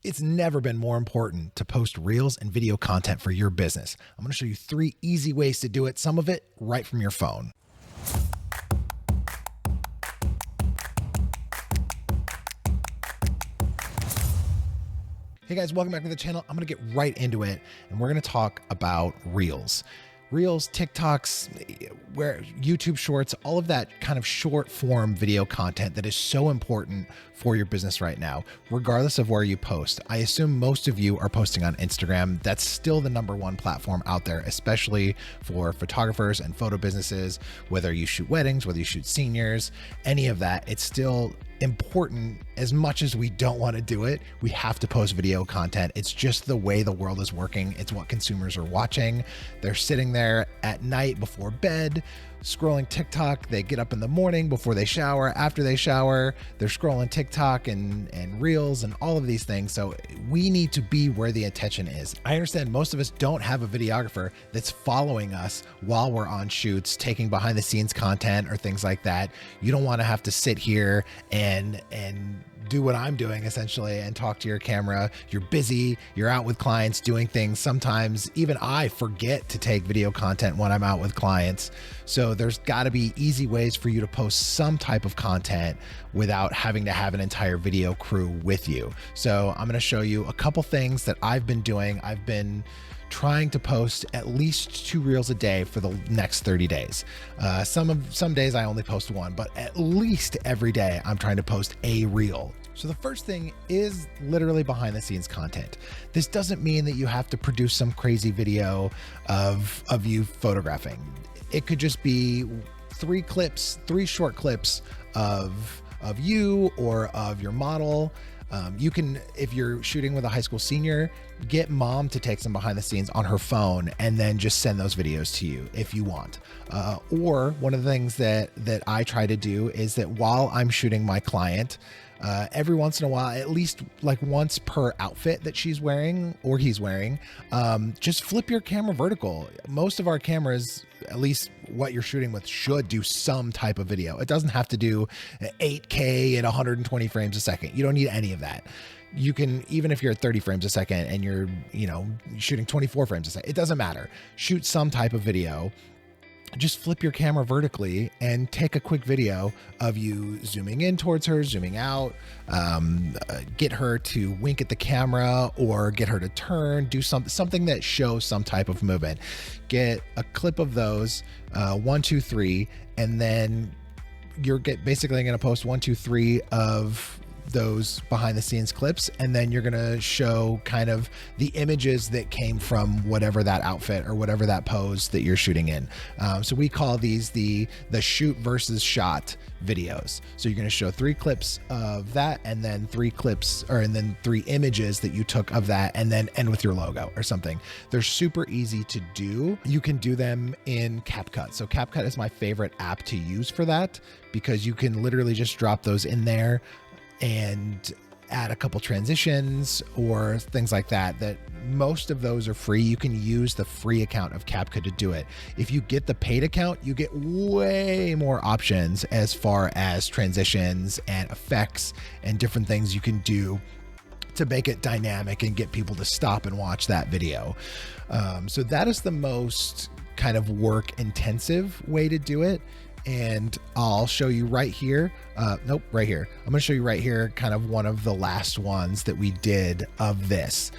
It's never been more important to post reels and video content for your business. I'm going to show you 3 easy ways to do it, some of it right from your phone. Hey guys, welcome back to the channel. I'm going to get right into it and we're going to talk about reels. Reels, TikToks, where YouTube shorts, all of that kind of short form video content that is so important for your business right now, regardless of where you post. I assume most of you are posting on Instagram. That's still the #1 platform out there, especially for photographers and photo businesses, whether you shoot weddings, whether you shoot seniors, any of that. It's still important. As much as we don't want to do it, we have to post video content. It's just the way the world is working. It's what consumers are watching. They're sitting there at night before bed, scrolling TikTok. They get up in the morning before they shower. After they shower, they're scrolling TikTok and reels and all of these things. So we need to be where the attention is. I understand most of us don't have a videographer that's following us while we're on shoots, taking behind the scenes content or things like that. You don't want to have to sit here and do what I'm doing essentially and talk to your camera. You're busy, you're out with clients doing things. Sometimes even I forget to take video content when I'm out with clients. So there's got to be easy ways for you to post some type of content without having to have an entire video crew with you. So I'm going to show you a couple things that I've been doing. I've been trying to post at least 2 reels a day for the next 30 days. Some days I only post 1, but at least every day I'm trying to post a reel. So the first thing is literally behind the scenes content. This doesn't mean that you have to produce some crazy video of you photographing. It could just be 3 short clips of you or of your model. You can, if you're shooting with a high school senior, get mom to take some behind the scenes on her phone and then just send those videos to you if you want. Or one of the things that I try to do is that while I'm shooting my client, every once in a while, at least like once per outfit that she's wearing or he's wearing, just flip your camera vertical. Most of our cameras, at least what you're shooting with, should do some type of video. It doesn't have to do 8K at 120 frames a second. You don't need any of that. You can, even if you're at 30 frames a second and you're, shooting 24 frames a second, it doesn't matter. Shoot some type of video. Just flip your camera vertically and take a quick video of you zooming in towards her, zooming out, get her to wink at the camera or get her to turn, do something that shows some type of movement. Get a clip of those, 1, 2, 3, and then you're basically going to post 1, 2, 3 of those behind the scenes clips, and then you're going to show kind of the images that came from whatever that outfit or whatever that pose that you're shooting in. So we call these the shoot versus shot videos. So you're going to show 3 clips of that and then 3 images that you took of that and then end with your logo or something. They're super easy to do. You can do them in Capcut. So Capcut is my favorite app to use for that because you can literally just drop those in there and add a couple transitions or things like that. Most of those are free. You can use the free account of Capcut to do it. If you get the paid account, you get way more options as far as transitions and effects and different things you can do to make it dynamic and get people to stop and watch that video. So that is the most kind of work intensive way to do it. And I'll show you right here. Right here. I'm going to show you right here kind of one of the last ones that we did of this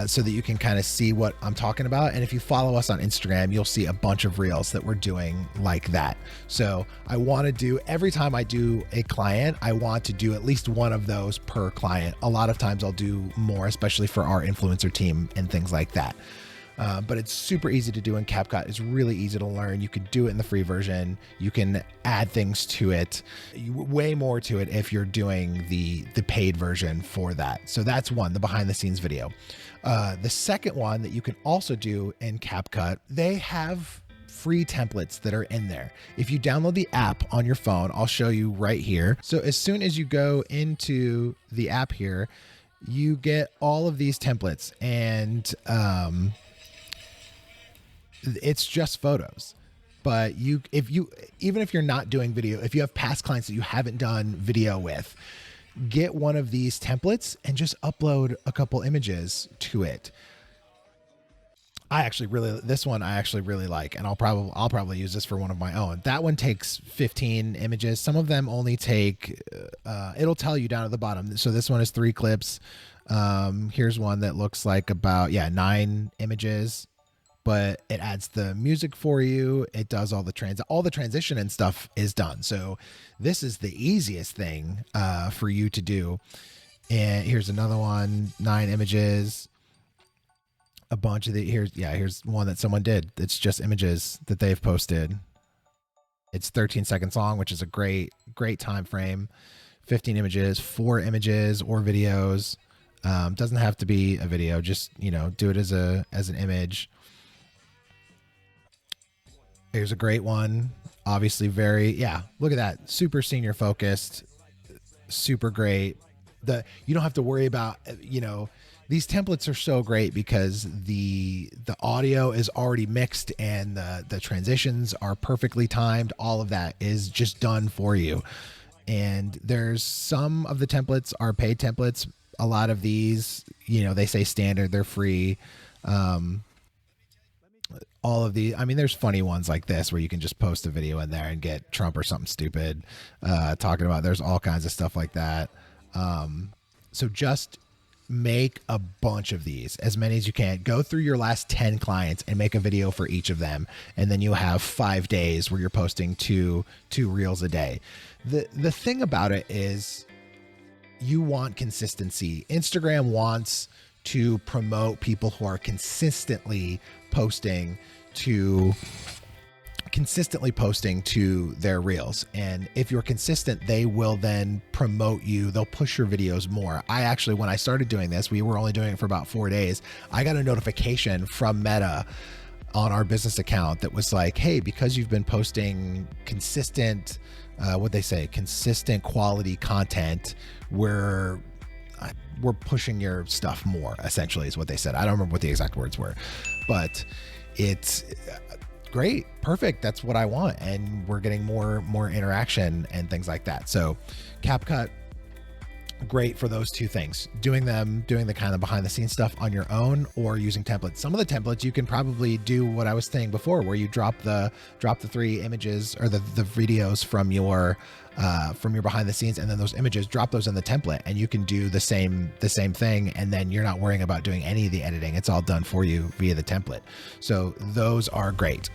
so that you can kind of see what I'm talking about. And if you follow us on Instagram, you'll see a bunch of reels that we're doing like that. So I want to do, every time I do a client, I want to do at least one of those per client. A lot of times I'll do more, especially for our influencer team and things like that. But it's super easy to do in Capcut. It's really easy to learn. You can do it in the free version. You can add things to it, way more to it if you're doing the paid version for that. So that's one, the behind the scenes video. The second one that you can also do in Capcut, they have free templates that are in there. If you download the app on your phone, I'll show you right here. So as soon as you go into the app here, you get all of these templates and, it's just photos. But even if you're not doing video, if you have past clients that you haven't done video with, get one of these templates and just upload a couple images to it. This one I actually really like, and I'll probably use this for one of my own. That one takes 15 images. Some of them only take, it'll tell you down at the bottom. So this one is 3 clips. Here's one that looks like about, 9 images, but it adds the music for you. It does all the transition and stuff is done. So this is the easiest thing, for you to do. And here's another one, 9 images. A bunch of here's one that someone did. It's just images that they've posted. It's 13 seconds long, which is a great time frame. 15 images, 4 images or videos. Doesn't have to be a video, just, do it as an image. Here's a great one. Obviously look at that. Super senior focused, super great. You don't have to worry about, these templates are so great because the audio is already mixed and the transitions are perfectly timed. All of that is just done for you. And there's some of the templates are paid templates. A lot of these, they say standard, they're free. All of these, there's funny ones like this where you can just post a video in there and get Trump or something stupid talking about. There's all kinds of stuff like that. So just make a bunch of these, as many as you can. Go through your last 10 clients and make a video for each of them. And then you'll have 5 days where you're posting two reels a day. The thing about it is you want consistency. Instagram wants to promote people who are consistently posting to their reels. And if you're consistent, they will then promote you. They'll push your videos more. When I started doing this, we were only doing it for about 4 days. I got a notification from Meta on our business account that was like, hey, because you've been posting consistent, consistent quality content, we're pushing your stuff more, essentially is what they said. I don't remember what the exact words were, but it's great. Perfect. That's what I want. And we're getting more interaction and things like that. So CapCut, great for those two things, doing the kind of behind the scenes stuff on your own or using templates. Some of the templates you can probably do what I was saying before, where you drop the 3 images or the videos from your behind the scenes, and then those images, drop those in the template, and you can do the same thing. And then you're not worrying about doing any of the editing. It's all done for you via the template. So those are great.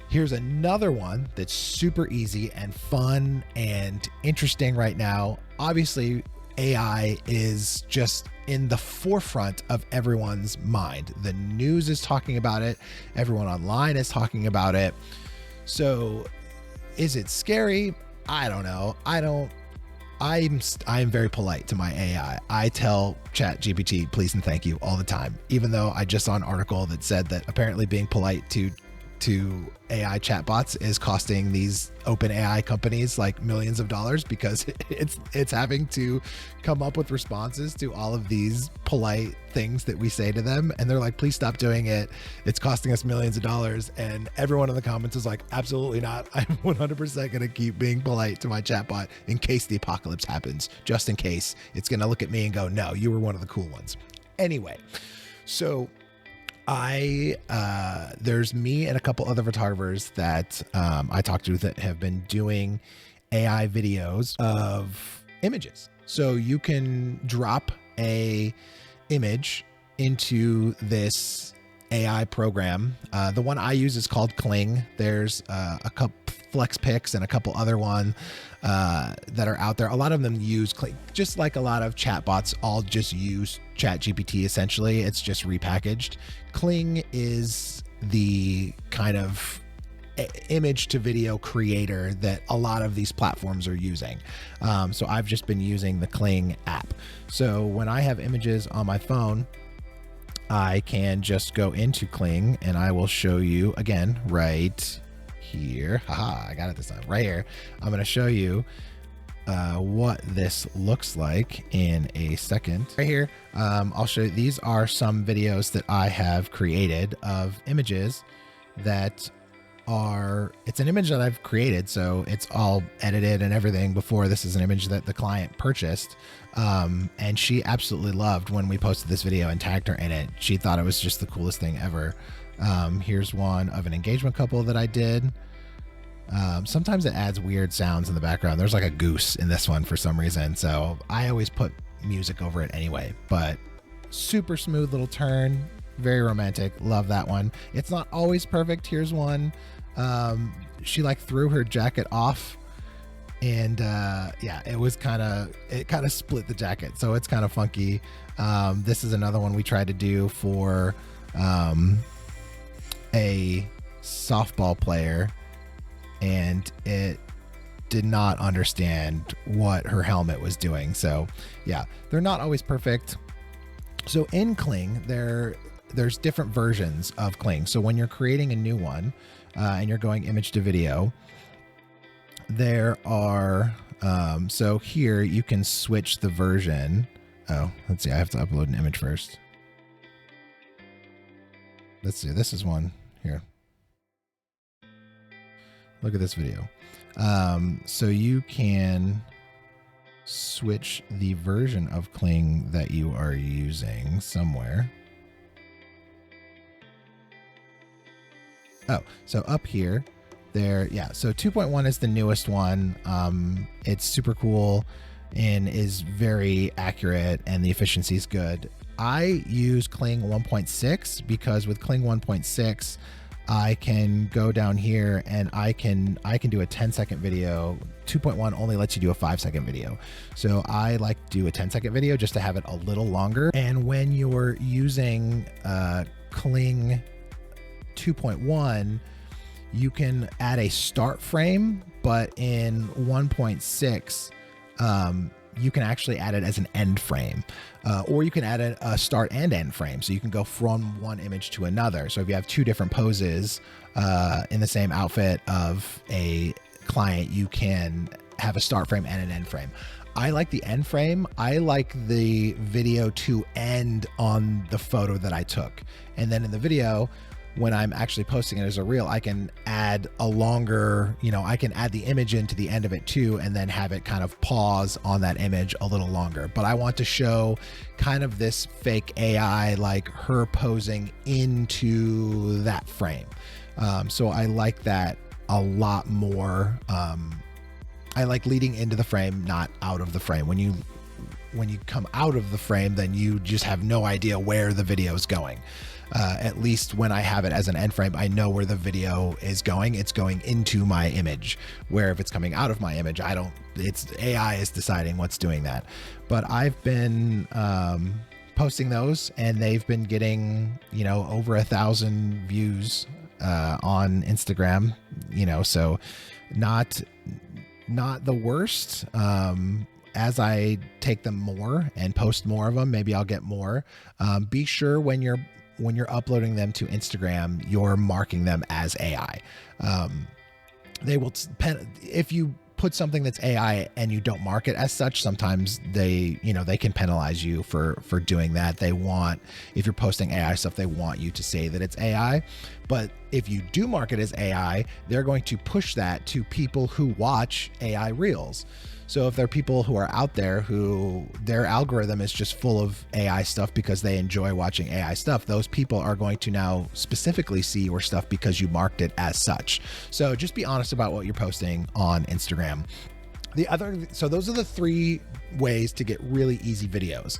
Here's another one that's super easy and fun and interesting right now. Obviously, AI is just in the forefront of everyone's mind. The news is talking about it. Everyone online is talking about it. So is it scary? I don't know. I'm very polite to my AI. I tell ChatGPT please and thank you all the time, even though I just saw an article that said that apparently being polite to AI chatbots is costing these open AI companies like millions of dollars, because it's having to come up with responses to all of these polite things that we say to them. And they're like, please stop doing it. It's costing us millions of dollars. And everyone in the comments is like, absolutely not. I'm 100% going to keep being polite to my chatbot in case the apocalypse happens, just in case. It's going to look at me and go, no, you were one of the cool ones. Anyway, so there's me and a couple other photographers that I talked to that have been doing AI videos of images. So you can drop a image into this AI program. The one I use is called Kling. There's a couple FlexPix and a couple other one that are out there. A lot of them use Kling, just like a lot of chatbots all just use ChatGPT. Essentially, it's just repackaged. Kling is the kind of image to video creator that a lot of these platforms are using. So I've just been using the Kling app. So when I have images on my phone, I can just go into Kling, and I will show you again right here. Haha, I got it this time. Right here. I'm going to show you what this looks like in a second. Right here, I'll show you. These are some videos that I have created of images that it's an image that I've created. So it's all edited and everything before. This is an image that the client purchased. And she absolutely loved when we posted this video and tagged her in it. She thought it was just the coolest thing ever. Here's one of an engagement couple that I did. Sometimes it adds weird sounds in the background. There's like a goose in this one for some reason. So I always put music over it anyway, but super smooth little turn. Very romantic. Love that one. It's not always perfect. Here's one. She like threw her jacket off, and yeah, it kind of split the jacket. So it's kind of funky. This is another one we tried to do for a softball player, and it did not understand what her helmet was doing. So yeah, they're not always perfect. So in Kling, there's different versions of Kling. So when you're creating a new one and you're going image to video, there are, so here you can switch the version. Oh, let's see. I have to upload an image first. Let's see. This is one here. Look at this video. So you can switch the version of Kling that you are using somewhere. Oh, so up here, there, yeah. So 2.1 is the newest one. It's super cool and is very accurate, and the efficiency is good. I use Kling 1.6 because with Kling 1.6, I can go down here and I can do a 10-second video. 2.1 only lets you do a 5-second video. So I like to do a 10-second video just to have it a little longer. And when you're using Kling 2.1, you can add a start frame, but in 1.6, you can actually add it as an end frame, or you can add a start and end frame. So you can go from one image to another. So if you have two different poses in the same outfit of a client, you can have a start frame and an end frame. I like the end frame. I like the video to end on the photo that I took. And then in the video, when I'm actually posting it as a reel, I can add a longer, I can add the image into the end of it too, and then have it kind of pause on that image a little longer. But I want to show kind of this fake AI, like her posing into that frame. So I like that a lot more. I like leading into the frame, not out of the frame. When you come out of the frame, then you just have no idea where the video is going. At least when I have it as an end frame, I know where the video is going. It's going into my image, where if it's coming out of my image, it's AI is deciding what's doing that. But I've been posting those, and they've been getting, over 1,000 views on Instagram, so not the worst. As I take them more and post more of them, maybe I'll get more. Be sure when you're uploading them to Instagram, you're marking them as AI. They will, if you put something that's AI and you don't mark it as such, sometimes they can penalize you for doing that. If you're posting AI stuff, they want you to say that it's AI. But if you do mark it as AI, they're going to push that to people who watch AI reels. So if there are people who are out there who their algorithm is just full of AI stuff because they enjoy watching AI stuff, those people are going to now specifically see your stuff because you marked it as such. So just be honest about what you're posting on Instagram. So those are the 3 ways to get really easy videos.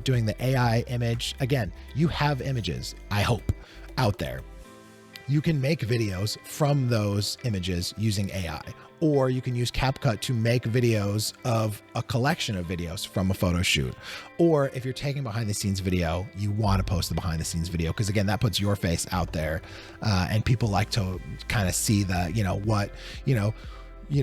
Doing the AI image. Again, you have images, I hope, out there. You can make videos from those images using AI, or you can use Capcut to make videos of a collection of videos from a photo shoot. Or if you're taking behind the scenes video, you want to post the behind the scenes video, because again, that puts your face out there, and people like to kind of see the,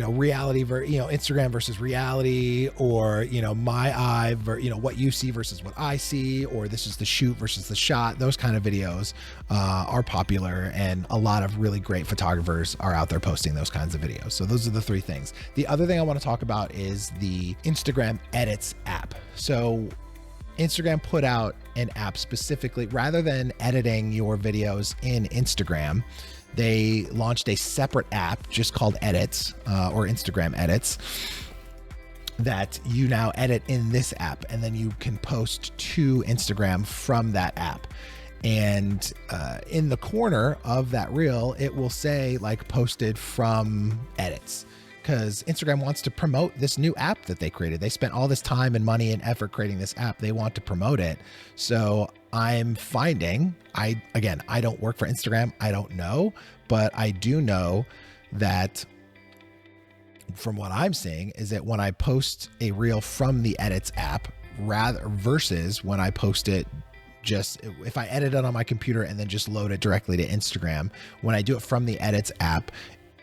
reality, Instagram versus reality, or, my eye, what you see versus what I see, or this is the shoot versus the shot. Those kind of videos are popular, and a lot of really great photographers are out there posting those kinds of videos. So those are the 3 things. The other thing I want to talk about is the Instagram Edits app. So Instagram put out an app specifically, rather than editing your videos in Instagram, they launched a separate app just called Edits, or Instagram Edits, that you now edit in this app, and then you can post to Instagram from that app. And in the corner of that reel, it will say like posted from Edits, because Instagram wants to promote this new app that they created. They spent all this time and money and effort creating this app. They want to promote it. So I'm finding, I don't work for Instagram. I don't know, but I do know that from what I'm seeing is that when I post a reel from the Edits app, rather versus when I post it, just if I edit it on my computer and then just load it directly to Instagram, when I do it from the Edits app,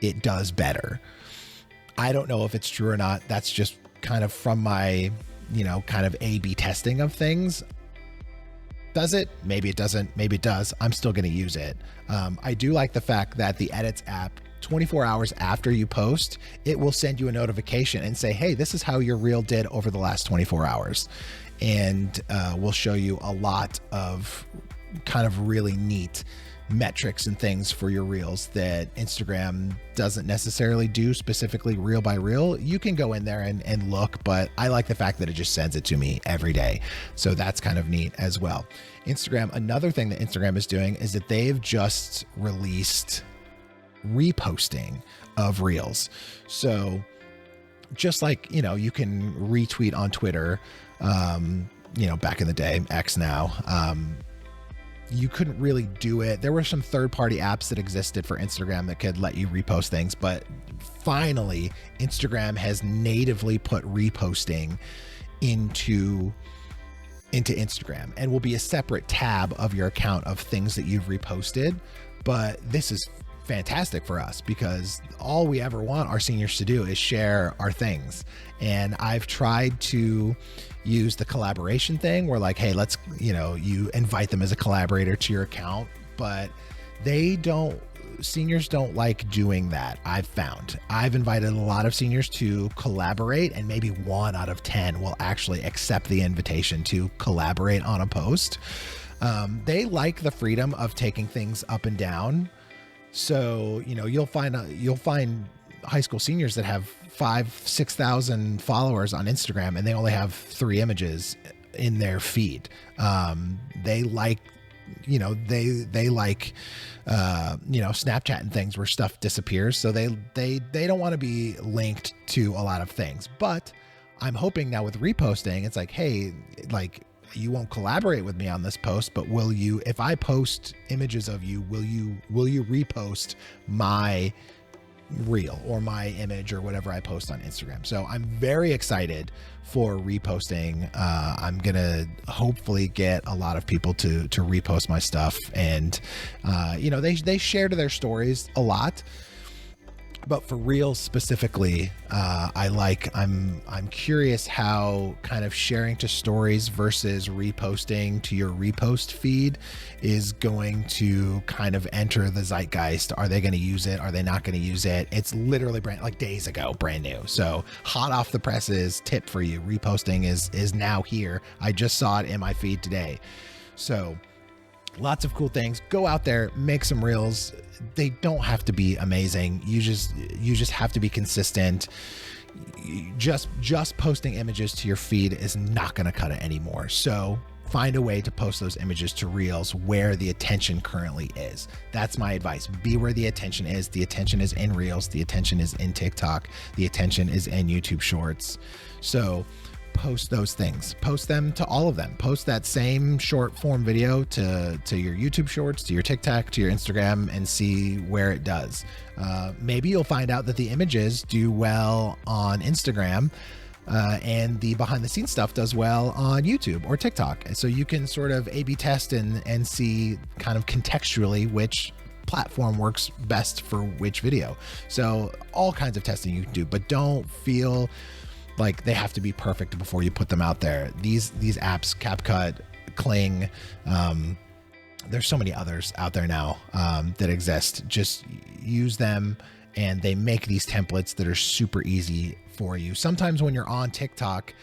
it does better. I don't know if it's true or not. That's just kind of from my, kind of A/B testing of things. Does it? Maybe it doesn't. Maybe it does. I'm still going to use it. I do like the fact that the Edits app, 24 hours after you post, it will send you a notification and say, hey, this is how your reel did over the last 24 hours. And we'll show you a lot of kind of really neat metrics and things for your reels that Instagram doesn't necessarily do specifically reel by reel. You can go in there and look, but I like the fact that it just sends it to me every day. So that's kind of neat as well. Instagram, another thing that Instagram is doing is that they've just released reposting of reels. So just like, you can retweet on Twitter, back in the day, X now, you couldn't really do it. There were some third-party apps that existed for Instagram that could let you repost things, but finally Instagram has natively put reposting into Instagram, and will be a separate tab of your account of things that you've reposted. But this is fantastic for us because all we ever want our seniors to do is share our things. And I've tried to use the collaboration thing where like, hey, let's, you invite them as a collaborator to your account, but seniors don't like doing that. I've invited a lot of seniors to collaborate, and maybe 1 out of 10 will actually accept the invitation to collaborate on a post. They like the freedom of taking things up and down. So, you'll find high school seniors that have 5,000-6,000 followers on Instagram, and they only have 3 images in their feed. They like, Snapchat and things where stuff disappears. So they don't want to be linked to a lot of things. But I'm hoping now with reposting, it's like, hey, like, you won't collaborate with me on this post, but will you, if I post images of you, will you repost my reel or my image or whatever I post on Instagram? So I'm very excited for reposting. I'm going to hopefully get a lot of people to repost my stuff. And, they share to their stories a lot. But for reels specifically, I'm curious how kind of sharing to stories versus reposting to your repost feed is going to kind of enter the zeitgeist. Are they going to use it? Are they not going to use it? It's literally days ago, brand new. So hot off the presses tip for you. Reposting is now here. I just saw it in my feed today. So lots of cool things. Go out there, make some reels. They don't have to be amazing. You just have to be consistent. Just posting images to your feed is not going to cut it anymore. So find a way to post those images to reels where the attention currently is. That's my advice. Be where the attention is. The attention is in reels. The attention is in TikTok. The attention is in YouTube Shorts. So post those things, post them to all of them. Post that same short form video to your YouTube Shorts, to your TikTok, to your Instagram, and see where it does. Maybe you'll find out that the images do well on Instagram, and the behind the scenes stuff does well on YouTube or TikTok. So you can sort of A/B test and see kind of contextually which platform works best for which video. So all kinds of testing you can do, but don't feel like they have to be perfect before you put them out there. These apps, CapCut, Kling, there's so many others out there now that exist. Just use them, and they make these templates that are super easy for you. Sometimes when you're on TikTok,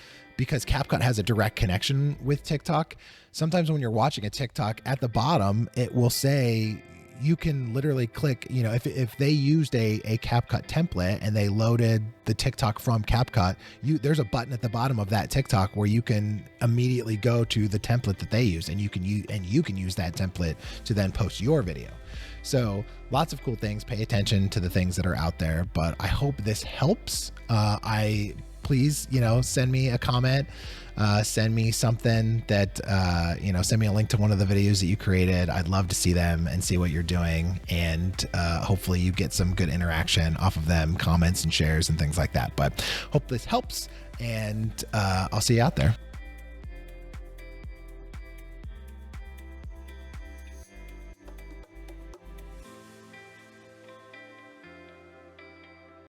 because CapCut has a direct connection with TikTok. Sometimes when you're watching a TikTok, at the bottom, it will say, you can literally click, if they used a CapCut template and they loaded the TikTok from CapCut, there's a button at the bottom of that TikTok where you can immediately go to the template that they use, and you can use that template to then post your video. So lots of cool things. Pay attention to the things that are out there, but I hope this helps. Please, send me a comment, send me something that, send me a link to one of the videos that you created. I'd love to see them and see what you're doing. And hopefully you get some good interaction off of them, comments and shares and things like that. But hope this helps, and I'll see you out there.